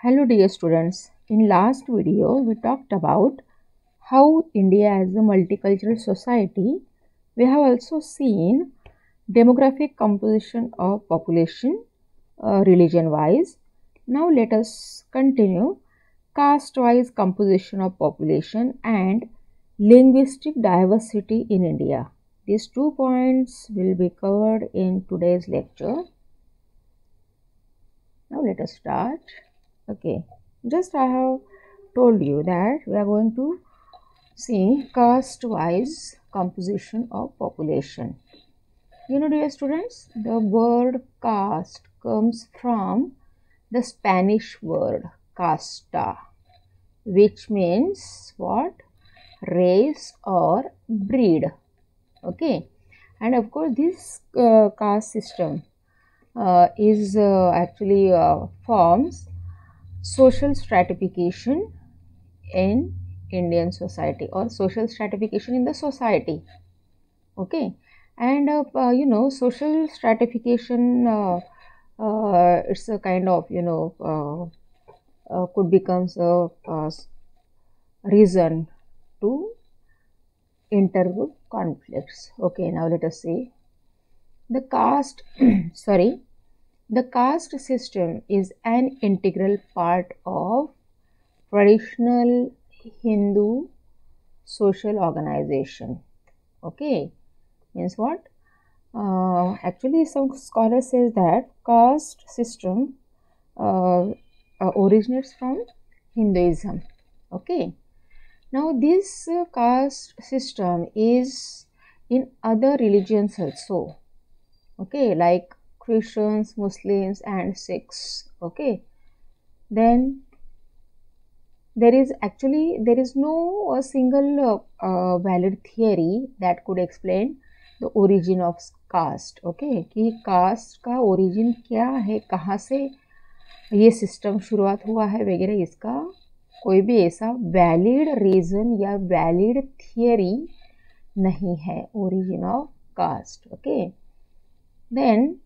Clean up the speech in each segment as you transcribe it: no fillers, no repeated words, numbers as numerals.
Hello dear students, in last video we talked about how India is a multicultural society. We have also seen demographic composition of population religion wise. Now let us continue caste wise composition of population and linguistic diversity in India. These 2 points will be covered in today's lecture. Now let us start. Okay, just I have told you that we are going to see caste wise composition of population. You know, dear students, the word caste comes from the Spanish word casta, which means what? Race or breed. Okay, and of course this caste system is actually forms social stratification in Indian society or social stratification in the society. Okay, and you know, social stratification it's a kind of, you know, could becomes a reason to intergroup conflicts. Okay, now let us see the caste sorry, the caste system is an integral part of traditional Hindu social organization. Okay, means what? Actually, some scholars says that caste system originates from Hinduism. Okay, now this caste system is in other religions also. Okay, like Christians, Muslims, and Sikhs. Okay, then there is no a single valid theory that could explain the origin of caste. Okay, कि caste का origin क्या है, कहाँ से ये system शुरुआत हुआ है वगैरह, इसका कोई भी ऐसा वैलिड रीजन या वैलिड थियरी नहीं है origin of caste. Okay, then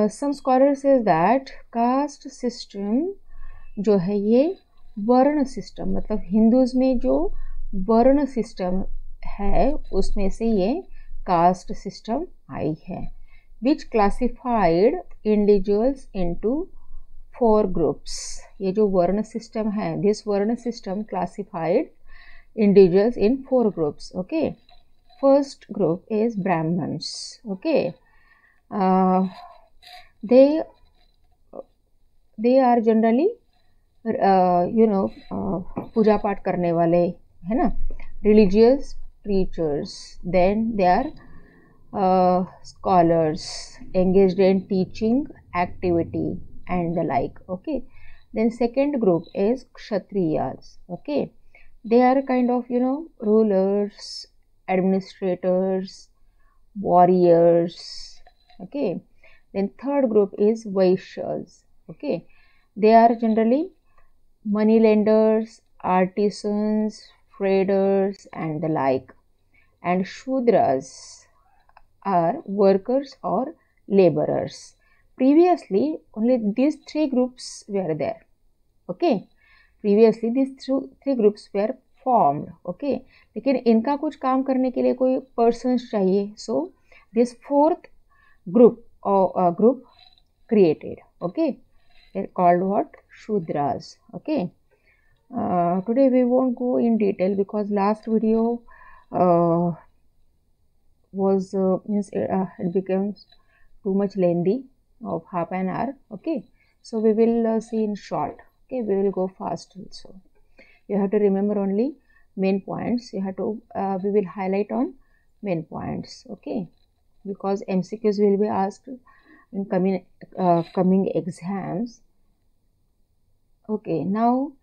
some scholars says that caste system जो है ये वर्ण सिस्टम, मतलब हिंदूज में जो वर्ण सिस्टम है उसमें से ये कास्ट सिस्टम आई है, which classified individuals into 4 groups. ये जो वर्ण सिस्टम है, this varna system classified individuals in 4 groups. Okay, first group is Brahmins. Okay, they are generally you know, पूजा पाठ करने वाले है ना, religious preachers. Then they are scholars engaged in teaching activity and the like. Okay, then second group is kshatriyas. Okay, they are kind of, you know, rulers, administrators, warriors. Okay, then third group is vaishyas. Okay, they are generally money lenders, artisans, traders, and the like. And Shudras are workers or laborers. Previously, only these 3 groups were there. Okay, previously these 3 groups were formed. Okay, लेकिन इनका कुछ काम करने के लिए कोई persons चाहिए. So this 4th group or group created. Okay, they're called what? Shudras. Okay, today we won't go in detail because last video was means it becomes too much lengthy of half an hour. Okay, so we will see in short. Okay, we will go fast also. You have to remember only main points. You have to we will highlight on main points. Okay, because MCQs will be asked in coming exams. Okay, now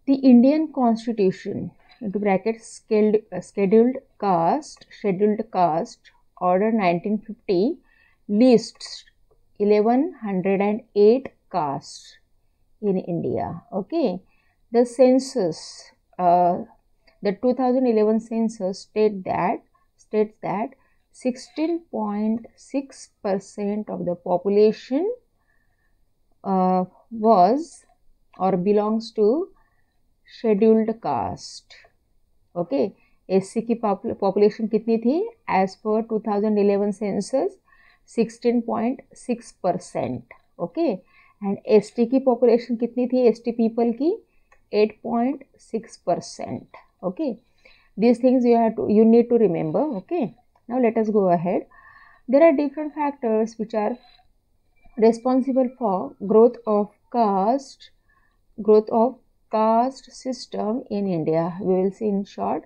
the Indian Constitution into brackets scheduled caste order 1950 lists 1108 castes in India. Okay, the census, the 2011 census states that 16.6% of the population was or belongs to scheduled caste. Okay, SC की population कितनी थी? As per 2011 census 16.6%. Okay, and ST की population कितनी थी? ST people की 8.6%. Okay, these things you need to remember. Okay, now let us go ahead. There are different factors which are responsible for growth of caste system in India. We will see in short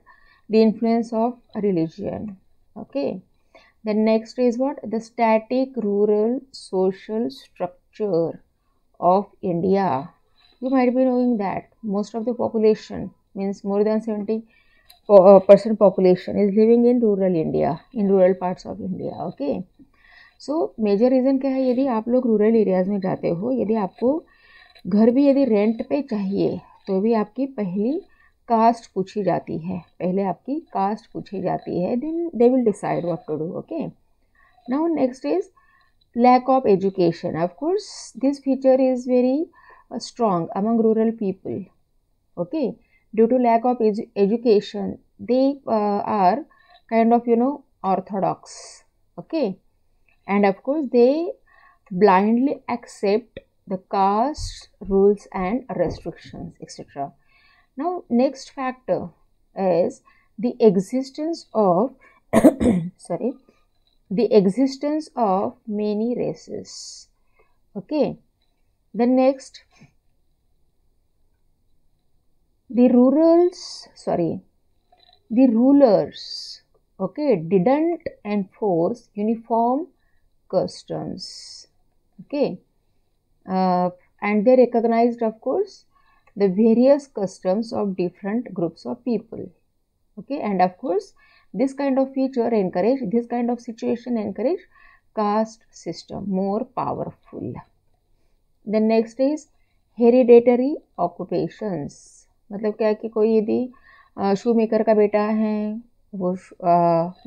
the influence of religion. Okay, the next is what? The static rural social structure of India. You might be knowing that most of the population, means more than 70% population is living in rural India, in rural parts of India. Okay, so major reason क्या है? यदि आप लोग rural areas में जाते हो, यदि आपको घर भी यदि रेंट पे चाहिए तो भी आपकी पहली कास्ट पूछी जाती है, पहले आपकी कास्ट पूछी जाती है, then they will decide what to do. Okay, now next is lack of education. Of course, this feature is very strong among rural people. Okay, due to lack of education, they are kind of orthodox. Okay, and of course they blindly accept the caste rules and restrictions, etc. Now next factor is the existence of the existence of many races. Okay, the next, the rulers, okay, didn't enforce uniform customs. Okay, and they recognized, of course, the various customs of different groups of people. Okay, and of course this kind of situation encourage caste system more powerful. The next is hereditary occupations. मतलब क्या कि कोई यदि शू maker का बेटा है वो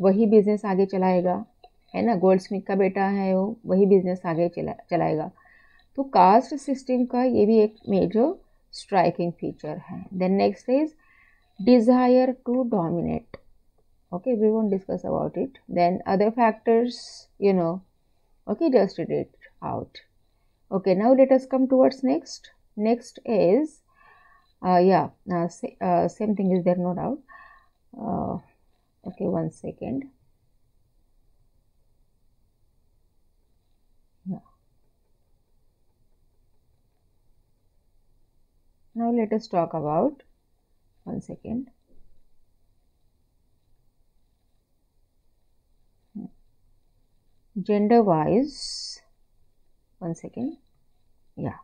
वही बिजनेस आगे चलाएगा, है ना. गोल्ड स्मिथ का बेटा है वो वही बिजनेस आगे चलाएगा. तो कास्ट सिस्टम का ये भी एक मेजर स्ट्राइकिंग फीचर है. Then next is desire to dominate. Okay, we won't discuss about it. Then other factors, okay, just read it out. Okay, now let us come towards next. Next is same thing is there, no doubt. Okay, 1 second. Yeah, now let us talk about 1 second. Gender wise, 1 second. Yeah,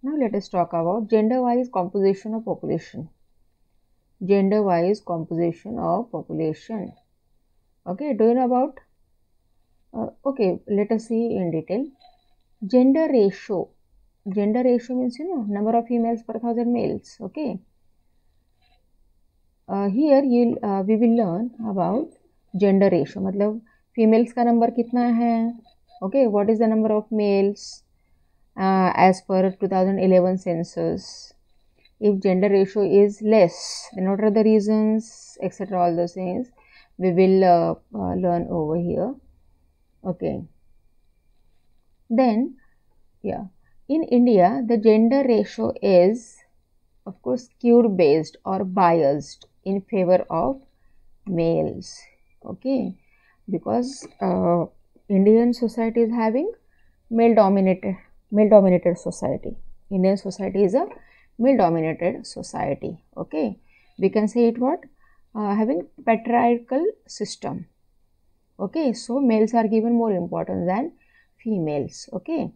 now let us talk about gender wise composition of population. Gender wise composition of population. Okay, do you know about okay, let us see in detail. Gender ratio means number of females per 1,000 males. Okay, here we will learn about gender ratio, मतलब females का number कितना है. Okay, what is the number of males as per 2011 census. If gender ratio is less, then what are the reasons, etcetera, all those things we will learn over here. Okay, then in India the gender ratio is of course skewed based or biased in favor of males. Okay, because Indian society is having male dominated society. Indian society is a male dominated society. Okay, we can say it what, having patriarchal system. Okay, so males are given more importance than females. Okay,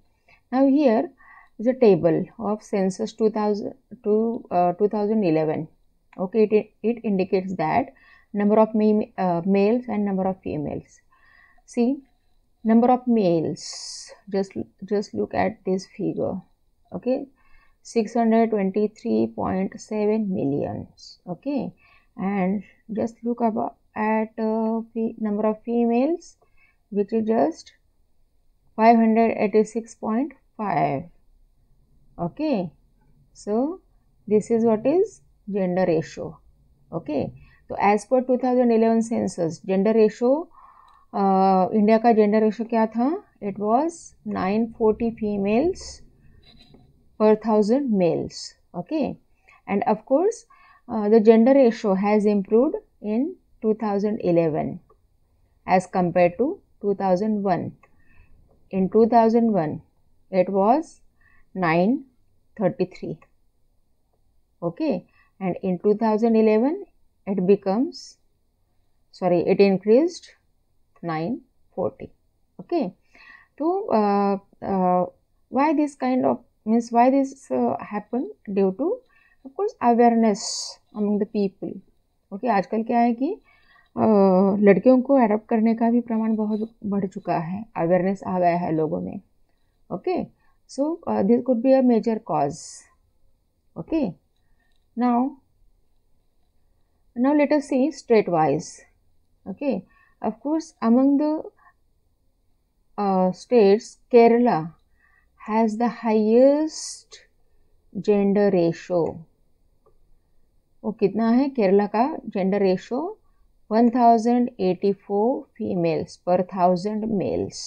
now here is a table of census 2000 to 2011. Okay, it indicates that number of males and number of females. See, number of males, just look at this figure. Okay, 623.7 millions. Okay, and just look at number of females, which is just 586.5. Okay, so this is what is gender ratio. Okay, तो as per 2011 census gender ratio, India का gender ratio क्या था? It was 940 females per 1000 males. Okay, and of course the gender ratio has improved in 2011 as compared to 2001. In 2001 it was 933. Okay, and in 2011 it increased 940. Okay, so why this kind of means why this happened? Due to of course awareness among the people. Okay, आजकल क्या है कि लड़कियों को adopt करने का भी प्रमाण बहुत बढ़ चुका है, अवेयरनेस आ गया है लोगों में. Okay, so this could be a major cause. Okay, now let us see state wise. Okay, of course among the states, Kerala has the highest gender ratio. वो कितना है केरला का gender ratio? 1084 females per 1000 males.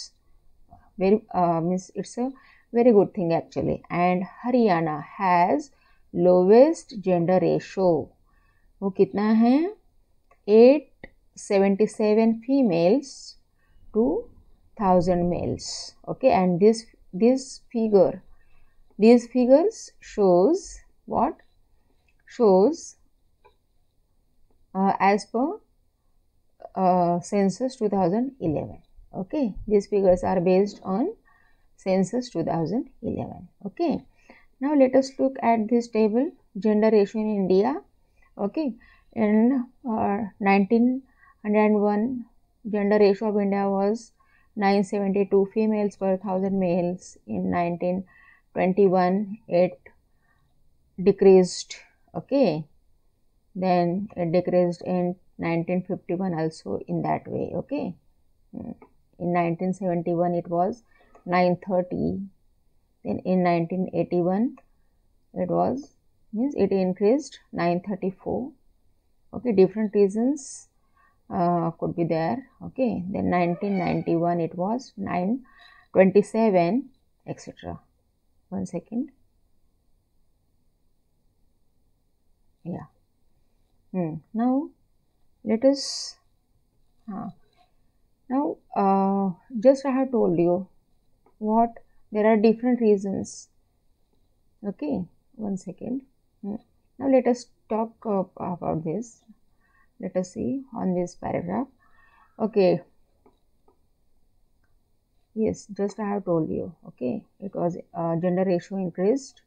Very means it's a very good thing actually. And Haryana has lowest gender ratio. वो कितना है? 877 females to 1000 males. Okay, and these figures shows what? Shows as per census 2011. Okay, these figures are based on census 2011. Okay, now let us look at this table, gender ratio in India. Okay, in 1901 gender ratio of India was 972 females per 1000 males. In 1921 it decreased. Okay, then it decreased in 1951 also in that way. Okay, in 1971 it was 930. Then in 1981 it was it increased 934. Okay, different reasons could be there. Okay, then 1991 it was 927, etc. One second. Yeah. Now let us now just I have told you what there are different reasons. Okay, one second. Now let us talk about this. Let us see on this paragraph. Okay, yes, just I have told you. Okay, it was gender ratio increased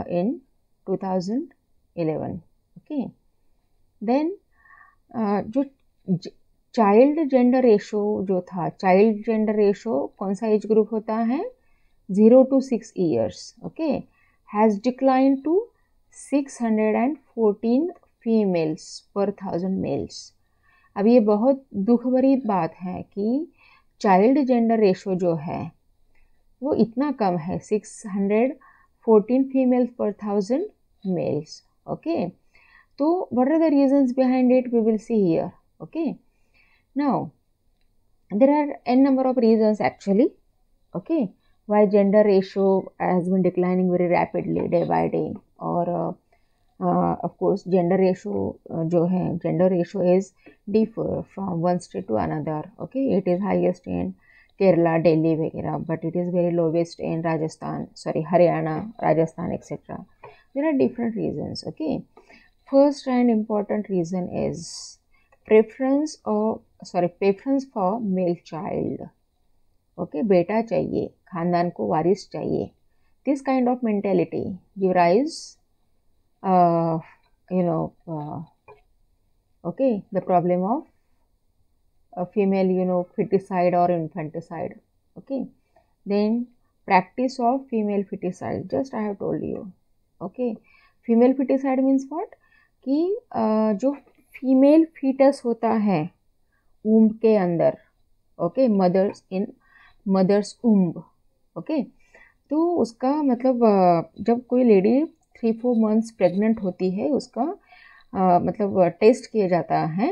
in 2011. Okay, then जो child gender ratio जो था, child gender ratio कौन सा age group होता है? 0 to 6 years. Okay, has declined to 614 females per 1000 males. अब ये बहुत दुख भरी बात है कि चाइल्ड जेंडर रेशो जो है वो इतना कम है, 614 फीमेल्स पर 1000 मेल्स. ओके, तो what are the reasons behind it? We will see here. Okay, now there are n number of reasons actually. Okay, why gender ratio has been declining very rapidly day by day. Or of course gender ratio जो है, gender ratio is differ from one state to another. Okay, it is highest in Kerala, Delhi वगैरह, but it is very lowest in Haryana, Rajasthan, etc. There are different reasons. Okay, first and important reason is preference for male child. Okay, बेटा चाहिए, खानदान को वारिस चाहिए. This kind of mentality give rise the problem of female feticide or infanticide. Okay, then practice of female feticide, just I have told you. Okay, female feticide means what? कि जो female foetus होता है womb के अंदर, okay, mother's उम्ब. Okay, तो उसका मतलब जब कोई लेडी 3-4 मंथ्स प्रेग्नेंट होती है, उसका मतलब टेस्ट किया जाता है.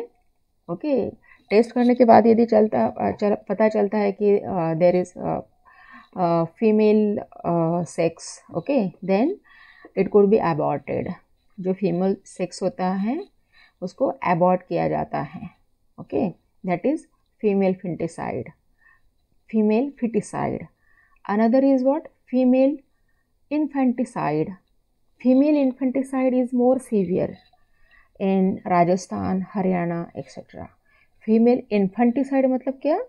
ओके, टेस्ट करने के बाद यदि पता चलता है कि there is female sex, okay, then it could be aborted. जो फीमेल सेक्स होता है उसको अबॉर्ट किया जाता है. Okay, that is female foeticide. Female foeticide. Another is what? Female infanticide. Female infanticide is more severe in Rajasthan, Haryana, etc. Female infanticide मतलब क्या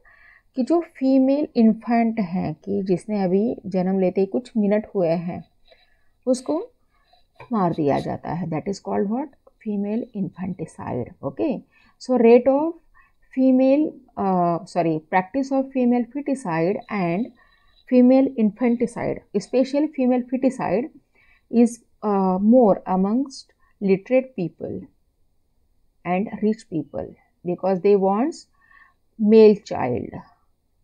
कि जो फीमेल इन्फेंट है, कि जिसने अभी जन्म लेते ही कुछ मिनट हुए हैं, उसको मार दिया जाता है. That is called what? Female infanticide. Okay, so rate of practice of female feticide and female infanticide, especially female feticide, is more amongst literate people and rich people because they want male child.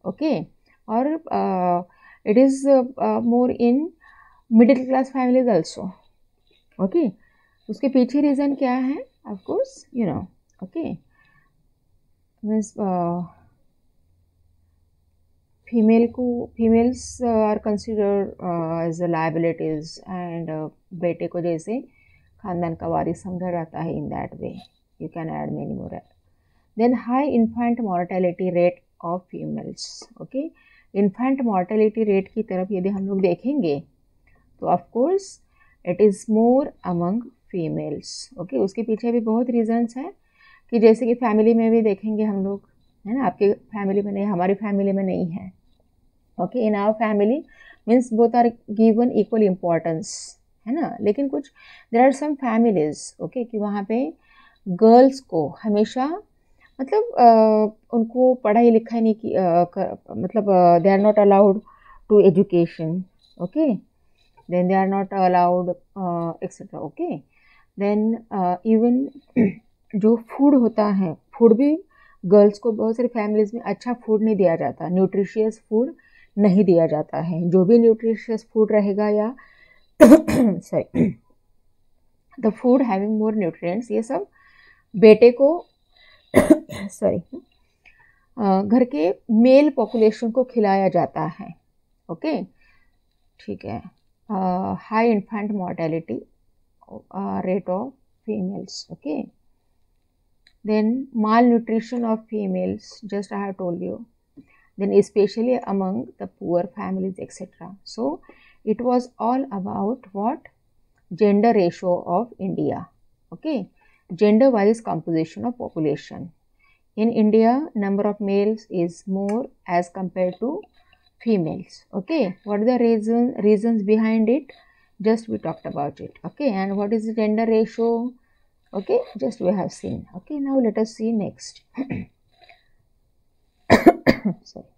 Okay, or it is more in middle class families also. Okay, उसके पीछे reason क्या है? Of course, you know. Okay, means females are considered as a liabilities, and बेटे को जैसे खानदान का वारिस समझा जाता है. In that way you can add many more. Then high infant mortality rate of females. Okay, infant mortality rate की तरफ यदि हम लोग देखेंगे तो of course it is more among females. Okay, उसके पीछे भी बहुत reasons हैं कि जैसे कि फैमिली में भी देखेंगे हम लोग, है ना, आपके फैमिली में नहीं, हमारी फैमिली में नहीं है. Okay, in our family means both are given equal importance, है ना. लेकिन कुछ there are some families, okay, कि वहाँ पे गर्ल्स को हमेशा मतलब उनको पढ़ाई लिखाई नहीं की, मतलब they are not allowed to education. Okay, then they are not allowed etcetera. Okay, then even जो फूड होता है, फूड भी गर्ल्स को बहुत सारी फैमिलीज में अच्छा फूड नहीं दिया जाता, न्यूट्रिशियस फूड नहीं दिया जाता है. जो भी न्यूट्रिशियस फूड रहेगा या sorry the food having more nutrients, ये सब बेटे को सॉरी घर के मेल पॉपुलेशन को खिलाया जाता है. ओके, ठीक है. High infant mortality rate of females. Okay, then malnutrition of females, just I have told you, then especially among the poor families, etc. So it was all about what? Gender ratio of India. Okay, gender wise composition of population in India, number of males is more as compared to females. Okay, what are the reasons behind it? Just we talked about it. Okay, and what is the gender ratio? Okay, just we have seen. Okay, now let us see next. Sorry.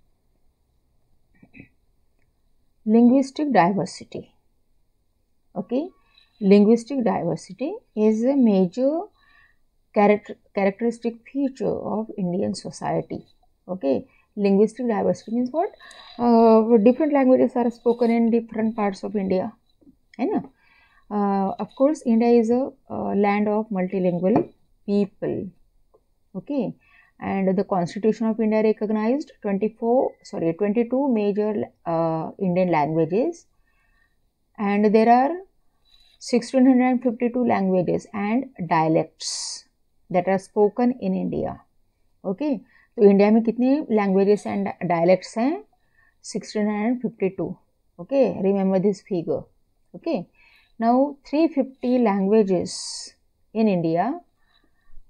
Linguistic diversity. Okay, linguistic diversity is a major characteristic feature of Indian society. Okay, linguistic diversity means what? Different languages are spoken in different parts of India, है ना. Of course, India is a land of multilingual people. Okay, and the Constitution of India recognized 22 major Indian languages, and there are 1652 languages and dialects that are spoken in India. Okay, तो India में कितने languages and dialects हैं? 1652. Okay, remember this figure. Okay, now 350 languages in India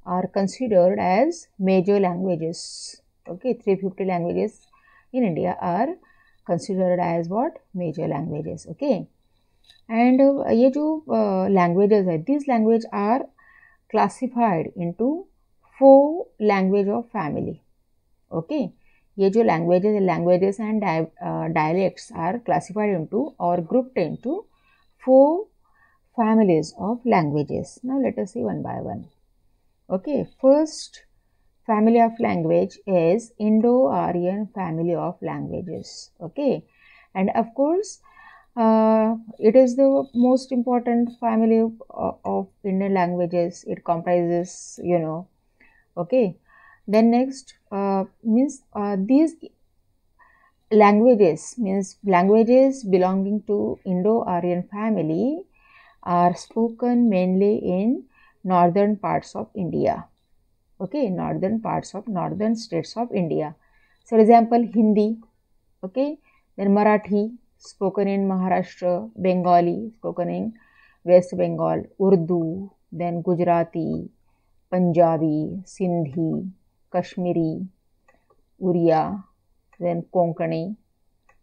are considered as major languages. Okay, 350 languages in India are considered as what? Major languages. Okay, and ये जो languages है, these languages are classified into 4 language of family. Okay, ये जो languages and dialects are classified into or grouped into 4 families of languages. Now let us see one by one. Okay, first family of language is Indo-Aryan family of languages. Okay, and of course it is the most important family of Indian languages. It comprises, okay. Then next means these languages belonging to Indo-Aryan family are spoken mainly in northern parts of India. Okay, northern states of India. For example, Hindi, okay, then Marathi, spoken in Maharashtra, Bengali, spoken in West Bengal, Urdu, then Gujarati, Punjabi, Sindhi, Kashmiri, Uriya, then Konkani,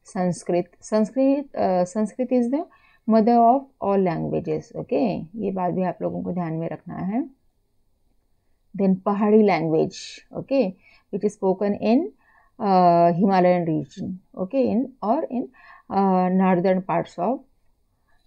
Sanskrit. Sanskrit is the mother of all languages. Okay, ये बात भी आप लोगों को ध्यान में रखना है. Then Pahari language, okay, which is spoken in Himalayan region, okay, in northern parts of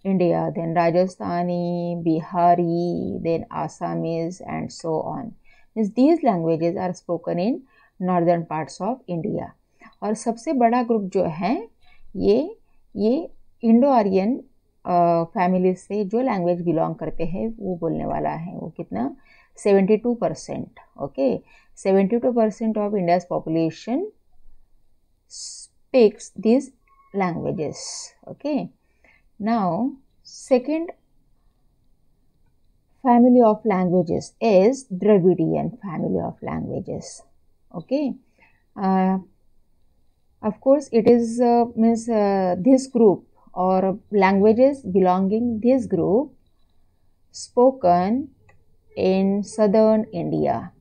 India. Then Rajasthani, Bihari, then Assamese, and so on. Means these languages are spoken in northern parts of India. और सबसे बड़ा group जो है ये Indo Aryan family से जो language belong करते हैं वो बोलने वाला है. वो कितना 72%. okay, 72% of India's population speaks these languages. Okay, now second family of languages is Dravidian family of languages. Okay, of course it is this group or languages belonging this group spoken in southern India.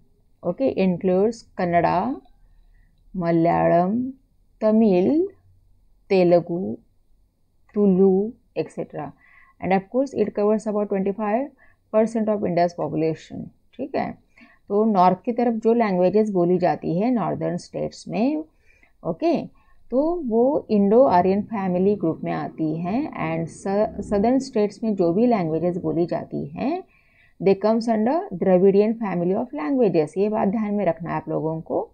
Okay, includes Kannada, Malayalam, Tamil, Telugu, Tulu, etc. And of course it covers about 25% of India's population. ठीक है, तो north की तरफ जो languages बोली जाती है northern states में, ओके, तो वो इंडो आर्यन फैमिली ग्रुप में आती हैं. एंड सदर्न स्टेट्स में जो भी लैंग्वेजेस बोली जाती हैं they comes under Dravidian family of languages. ये बात ध्यान में रखना है आप लोगों को.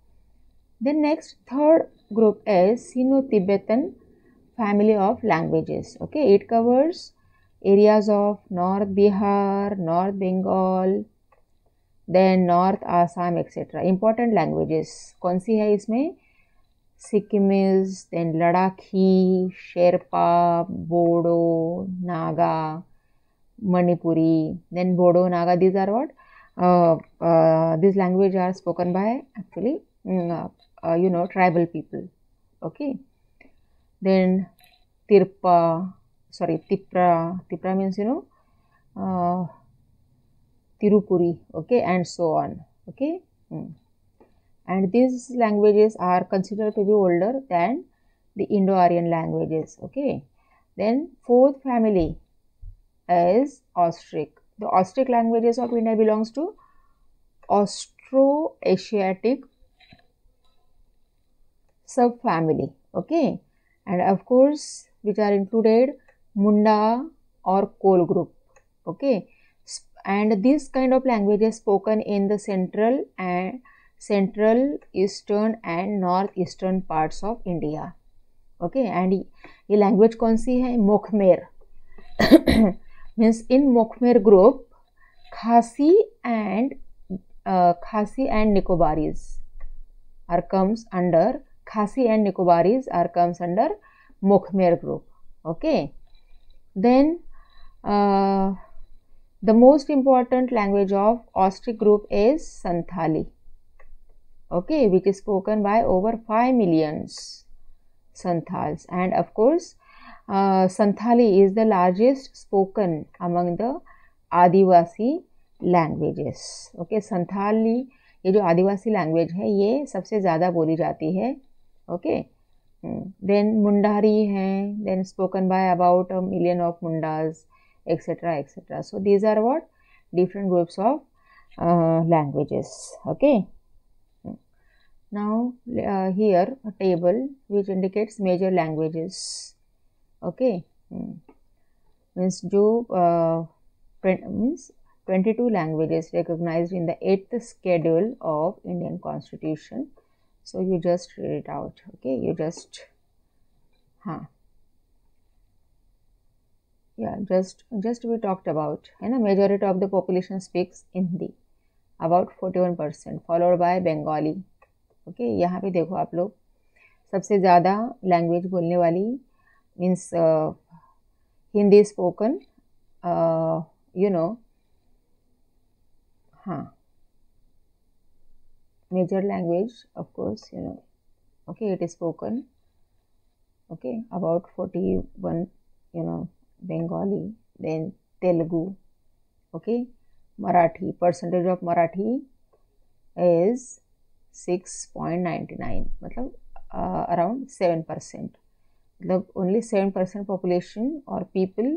Then next third group is Sino Tibetan family of languages. Okay, it covers areas of north Bihar, north Bengal, then north Assam etcetera. Important languages कौन सी है इसमें? Sikkimese, then Ladakhi, Sherpa, Bodo, Naga, Manipuri, then Bodo, Naga. These are what? These language are spoken by actually, tribal people. Okay. Then Tirpa, Tipra. Tipra means, Tirupuri. Okay, and so on. Okay. And these languages are considered to be older than the Indo-Aryan languages. Okay. Then fourth family is Austric. The Austric languages of India belongs to Austro-Asiatic subfamily. Okay, and of course which are included Munda or Kol group. Okay, and this kind of languages spoken in the central, eastern and northeastern parts of India. Okay, and ये language कौन सी है? Mokhmer. Means in Mokhmer group, Khasi and Nicobaris comes under Mokhmer group. Okay, then the most important language of Austric group is Santhali. Okay, which is spoken by over 5 million Santhals, and of course Santhali is the largest spoken among the Adivasi languages. Okay, Santhali ये जो आदिवासी language है ये सबसे ज़्यादा बोली जाती है. Okay, then Mundari है, then spoken by about 1 million of Mundas, etc. etc. So these are what different groups of languages. Okay. Now here a table which indicates major languages. Okay, means जो means 22 languages recognized in the 8th schedule of Indian Constitution. So you just read it out. Okay, you just just we talked about, है ना, majority of the population speaks Hindi, about 41%, followed by Bengali. Okay, यहाँ पे देखो आप लोग, सबसे ज़्यादा language बोलने वाली means Hindi spoken, you know, हाँ, major language of course, you know, okay, it is spoken, okay, about 41, you know, Bengali, then Telugu, okay, Marathi, percentage of Marathi is 6.99, मतलब around 7%, मतलब only 7% population or people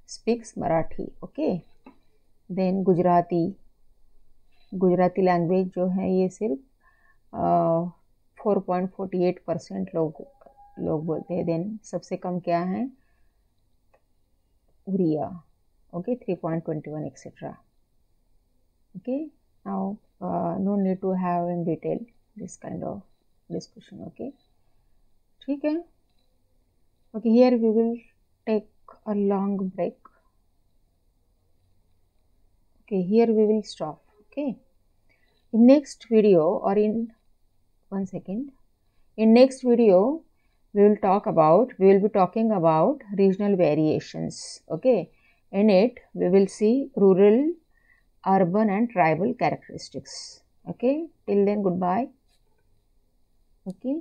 speaks Marathi, okay. Then Gujarati language जो है ये सिर्फ 4.48% लोग बोलते हैं. Then सबसे कम क्या है, Odia, okay, 3.21 etc. Okay, now no need to have in detail this kind of discussion. Okay, ठीक है. Okay, here we will take a long break. Okay, here we will stop. Okay, in next video, or in one second, in next video we will be talking about regional variations. Okay, in it we will see rural, urban and tribal characteristics. Okay, till then, goodbye. Okay.